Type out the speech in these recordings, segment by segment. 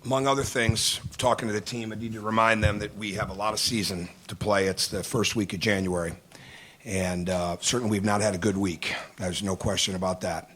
among other things, talking to the team, I need to remind them that we have a lot of season to play. It's the first week of January. And certainly we've not had a good week. There's no question about that.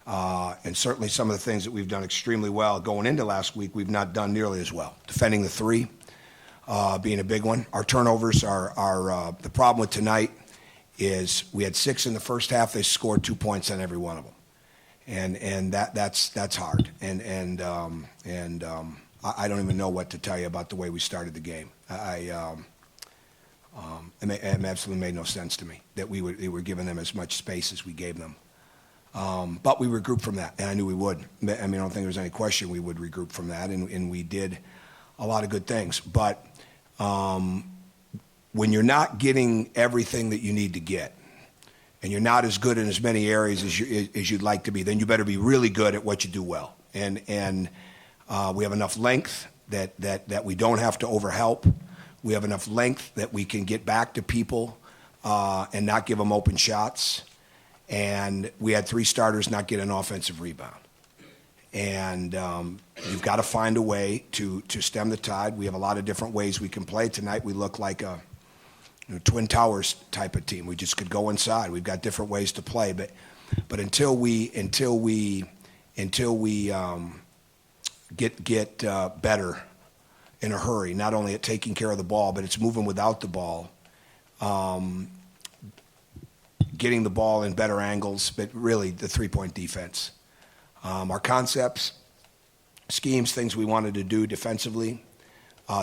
And certainly some of the things that we've done extremely well going into last week, we've not done nearly as well. Defending the three being a big one. Our turnovers are the problem with tonight is we had 6 in the first half. They scored 2 points on every one of them. And that's hard. And I don't even know what to tell you about the way we started the game. It absolutely made no sense to me that we were giving them as much space as we gave them. But we regrouped from that, and I knew we would. I mean, I don't think there was any question we would regroup from that, and we did a lot of good things. But when you're not getting everything that you need to get, and you're not as good in as many areas as you'd like to be, then you better be really good at what you do well. And we have enough length that we don't have to overhelp. We have enough length that we can get back to people and not give them open shots. And we had 3 starters not get an offensive rebound. And you've got to find a way to stem the tide. We have a lot of different ways we can play. Tonight we look like a Twin Towers type of team. We just could go inside. We've got different ways to play, but until we get better in a hurry, not only at taking care of the ball, but it's moving without the ball, getting the ball in better angles, but really the three-point defense. Our concepts, schemes, things we wanted to do defensively,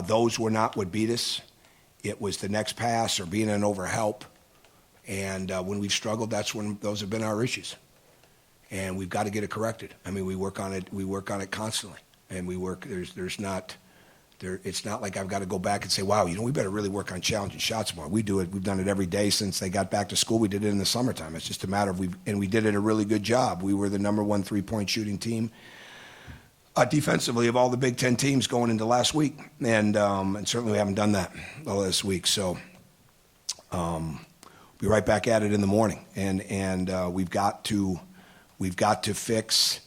those were not what beat us. It was the next pass or being an overhelp. And when we've struggled, that's when those have been our issues. And we've got to get it corrected. I mean, we work on it constantly. And we work, it's not like I've got to go back and say, wow, we better really work on challenging shots more. We do it. We've done it every day since they got back to school. We did it in the summertime. It's just a matter of and we did it a really good job. We were the number 1 3-point shooting team defensively of all the Big Ten teams going into last week. And certainly we haven't done that all this week. So we'll be right back at it in the morning. And we've got to fix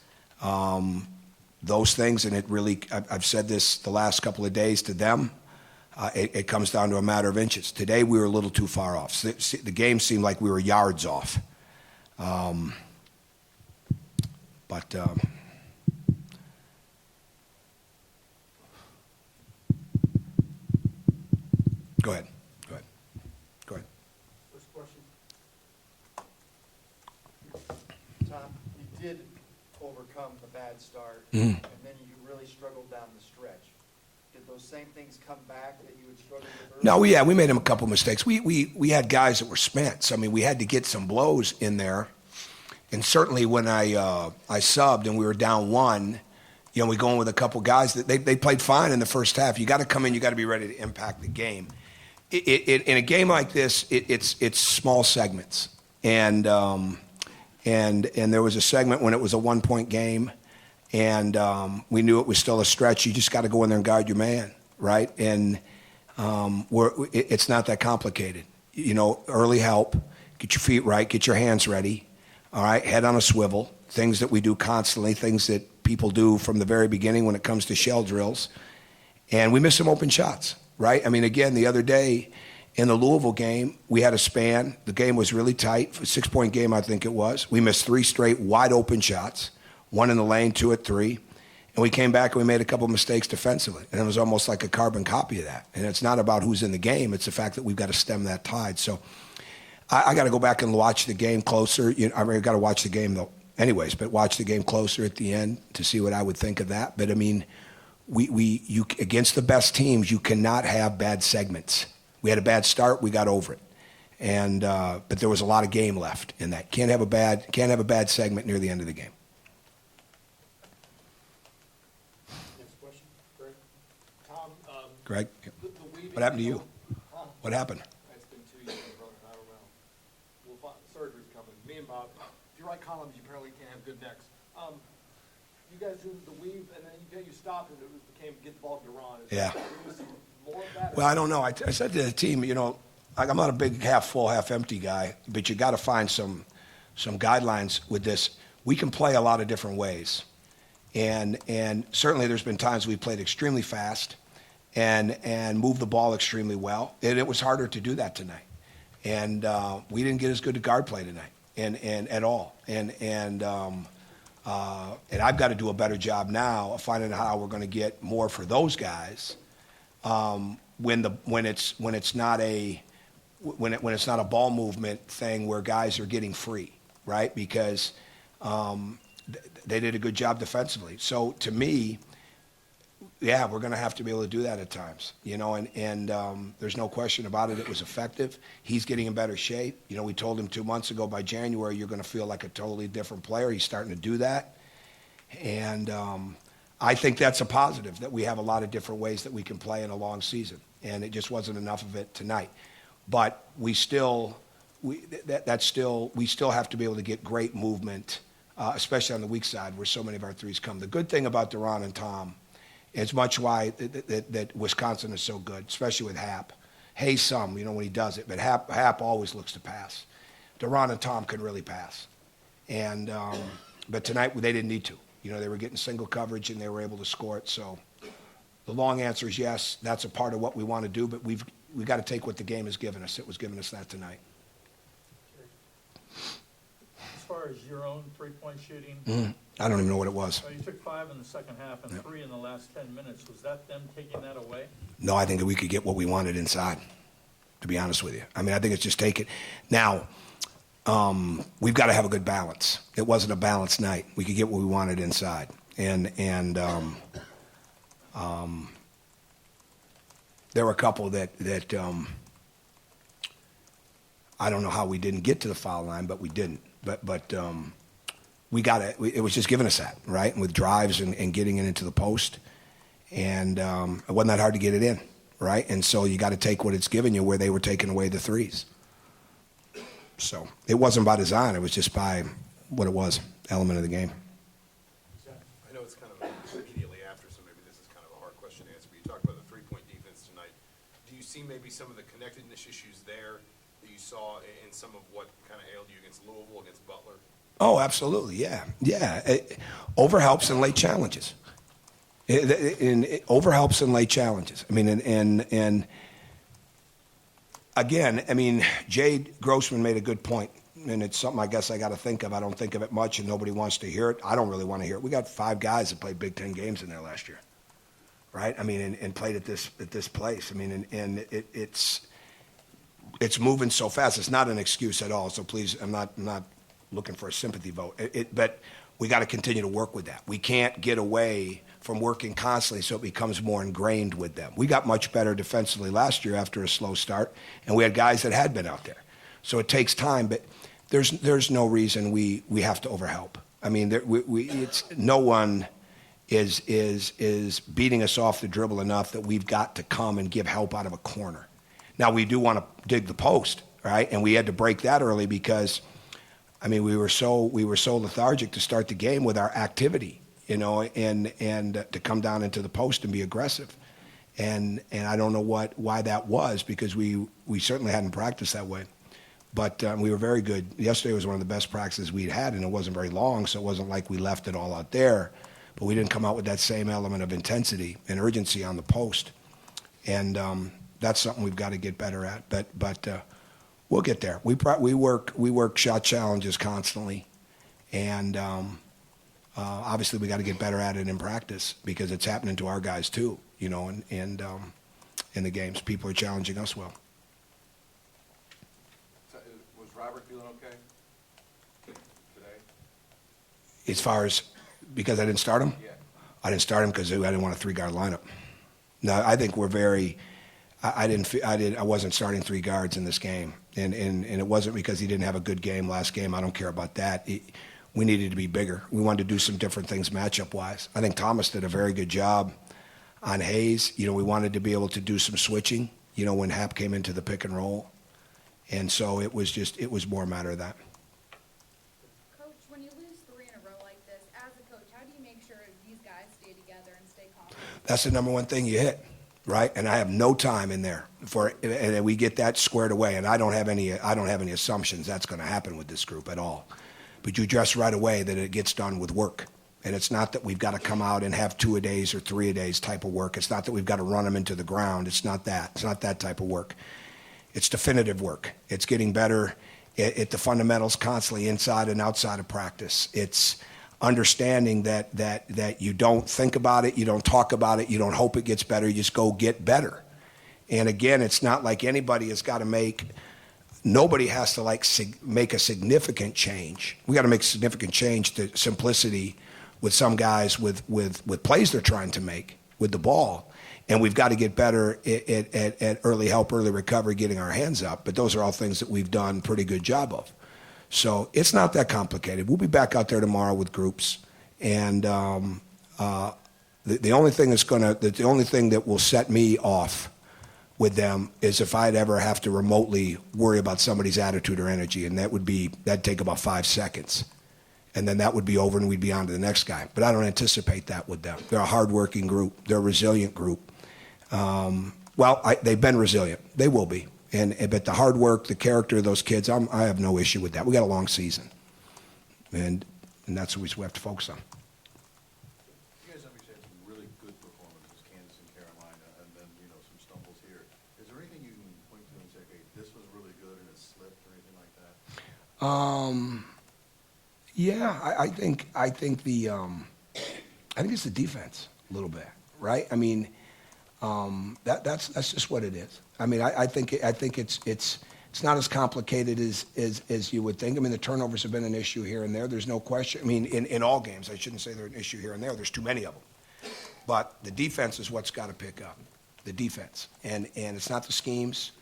those things, and it really, I've said this the last couple of days to them, it comes down to a matter of inches. Today we were a little too far off. The game seemed like we were yards off. Go ahead. First question. Tom, you did overcome the bad start, and then you really struggled down the stretch. Did those same things come back that you had struggled with earlier? No, we made them a couple mistakes. We had guys that were spent. So, I mean, we had to get some blows in there. And certainly when I subbed and we were down 1, we go in with a couple guys that they played fine in the first half. You got to come in, you got to be ready to impact the game. In a game like this, it's small segments. And there was a segment when it was a 1-point game, and we knew it was still a stretch. You just got to go in there and guard your man, right? And it's not that complicated. Early help, get your feet right, get your hands ready, all right, head on a swivel, things that we do constantly, things that people do from the very beginning when it comes to shell drills. And we missed some open shots, right? I mean, again, the other day, in the Louisville game, we had a span. The game was really tight. A 6-point game, I think it was. We missed 3 straight wide-open shots, 1 in the lane, 2 at 3. And we came back and we made a couple of mistakes defensively. And it was almost like a carbon copy of that. And it's not about who's in the game. It's the fact that we've got to stem that tide. So I got to go back and watch the game closer. I've got to watch the game, though, anyways, but watch the game closer at the end to see what I would think of that. But, I mean, you against the best teams, you cannot have bad segments. We had a bad start. We got over it, and but there was a lot of game left in that. Can't have a bad segment near the end of the game. Next question, Greg. Tom, Greg, what happened to you? What happened? It's been 2 years running. I don't know. We'll find, surgery's coming. Me and Bob. If you write columns, you apparently can't have good necks. You guys do the weave, and then you stopped, and it became get the ball to Duran. Yeah. More of that? Well, I don't know. I said to the team, I'm not a big half full, half empty guy, but you got to find some guidelines with this. We can play a lot of different ways, And certainly there's been times we played extremely fast and moved the ball extremely well. And it was harder to do that tonight. And we didn't get as good a guard play tonight and at all. And I've got to do a better job now of finding out how we're going to get more for those guys when it's not a ball movement thing where guys are getting free, right? Because they did a good job defensively. So to me, yeah, we're going to have to be able to do that at times, and there's no question about it. It was effective. He's getting in better shape. We told him 2 months ago by January, you're going to feel like a totally different player. He's starting to do that. And I think that's a positive, that we have a lot of different ways that we can play in a long season. And it just wasn't enough of it tonight. But we still have to be able to get great movement, especially on the weak side where so many of our threes come. The good thing about Deron and Tom, it's much why that Wisconsin is so good, especially with Hap. Hayes some, when he does it, but Hap always looks to pass. Deron and Tom can really pass. And but tonight they didn't need to. They were getting single coverage and they were able to score it. So the long answer is yes, that's a part of what we want to do, but we've got to take what the game has given us. It was giving us that tonight. As far as your own three-point shooting, I don't even know what it was. well, you took 5 in the second half and 3 in the last 10 minutes. Was that them taking that away? No, I think that we could get what we wanted inside, to be honest with you. I mean, I think it's just take it. Now, we've got to have a good balance. It wasn't a balanced night. We could get what we wanted inside. And there were a couple that I don't know how we didn't get to the foul line, but we didn't. But we got it. It was just giving us that, right? And with drives and getting it into the post. And it wasn't that hard to get it in, right? And so you got to take what it's given you where they were taking away the threes. So it wasn't by design. It was just by what it was, element of the game. I know it's kind of immediately after, so maybe this is kind of a hard question to answer, but you talked about the three-point defense tonight. Do you see maybe some of the connectedness issues there that you saw in some of what kind of ailed you against Louisville, against Butler? Oh, absolutely, yeah. Over helps and late challenges. Over helps and late challenges. I mean, and again, I mean, Jade Grossman made a good point, and it's something I guess I got to think of. I don't think of it much, and nobody wants to hear it. I don't really want to hear it. We got 5 guys that played Big Ten games in there last year, right? I mean, and played at this place. I mean, and it's moving so fast. It's not an excuse at all. So please, I'm not looking for a sympathy vote. But we got to continue to work with that. We can't get away from working constantly so it becomes more ingrained with them. We got much better defensively last year after a slow start, and we had guys that had been out there. So it takes time, but there's no reason we have to overhelp. I mean, no one is beating us off the dribble enough that we've got to come and give help out of a corner. Now, we do want to dig the post, right? And we had to break that early because, I mean, we were so lethargic to start the game with our activity. And to come down into the post and be aggressive. And I don't know why that was, because we certainly hadn't practiced that way. But we were very good. Yesterday was one of the best practices we'd had, and it wasn't very long, so it wasn't like we left it all out there. But we didn't come out with that same element of intensity and urgency on the post. And that's something we've got to get better at. But we'll get there. We work shot challenges constantly. And obviously, we got to get better at it in practice because it's happening to our guys too, and in the games, people are challenging us well. Was Robert feeling okay today? As far as because I didn't start him, Yeah. I didn't start him because I didn't want a 3-guard lineup. No, I think we're very. I wasn't starting 3 guards in this game, and it wasn't because he didn't have a good game last game. I don't care about that. We needed to be bigger. We wanted to do some different things matchup-wise. I think Thomas did a very good job on Hayes. We wanted to be able to do some switching, when Hap came into the pick and roll. And so it was more a matter of that. Coach, when you lose 3 in a row like this, as a coach, how do you make sure these guys stay together and stay confident? That's the number one thing you hit, right? And I have no time in there and we get that squared away. And I don't have any assumptions that's going to happen with this group at all. But you address right away that it gets done with work, And it's not that we've got to come out and have 2-a-days or 3-a-days type of work. It's not that we've got to run them into the ground. It's not that. It's not that type of work. It's definitive work. It's getting better at the fundamentals constantly inside and outside of practice. It's understanding that you don't think about it, you don't talk about it, you don't hope it gets better, you just go get better. And again, it's not like anybody has got to nobody has to make a significant change. We got to make a significant change to simplicity with some guys with plays they're trying to make with the ball. And we've got to get better at early help, early recovery, getting our hands up. But those are all things that we've done a pretty good job of. So it's not that complicated. We'll be back out there tomorrow with groups. And the only thing that will set me off with them is if I'd ever have to remotely worry about somebody's attitude or energy, and that'd take about 5 seconds. And then that would be over and we'd be on to the next guy. But I don't anticipate that with them. They're a hardworking group. They're a resilient group. They've been resilient. They will be. But the hard work, the character of those kids, I have no issue with that. We got a long season. And that's what we have to focus on. You guys obviously had some really good performances, Kansas and Carolina, and then, some stumbles here. Is there anything you can point to and say, hey, this was really good and it slipped or anything like that? Yeah, I think it's the defense a little bit, right? I mean, that's just what it is. I mean, I think it's not as complicated as you would think. I mean, the turnovers have been an issue here and there. There's no question. I mean, in all games, I shouldn't say they're an issue here and there. There's too many of them. But the defense is what's got to pick up. The defense, and it's not the schemes.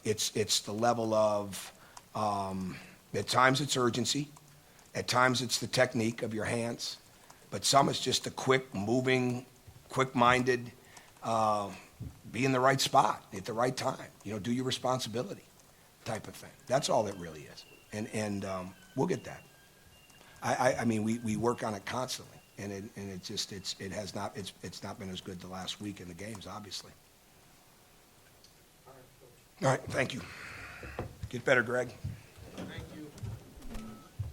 It's the level of at times it's urgency. At times it's the technique of your hands, but some it's just a quick moving, quick-minded, be in the right spot at the right time. Do your responsibility type of thing. That's all it really is, and we'll get that. I mean, we work on it constantly, and it's not been as good the last week in the games, obviously. All right, thank you. Get better, Greg.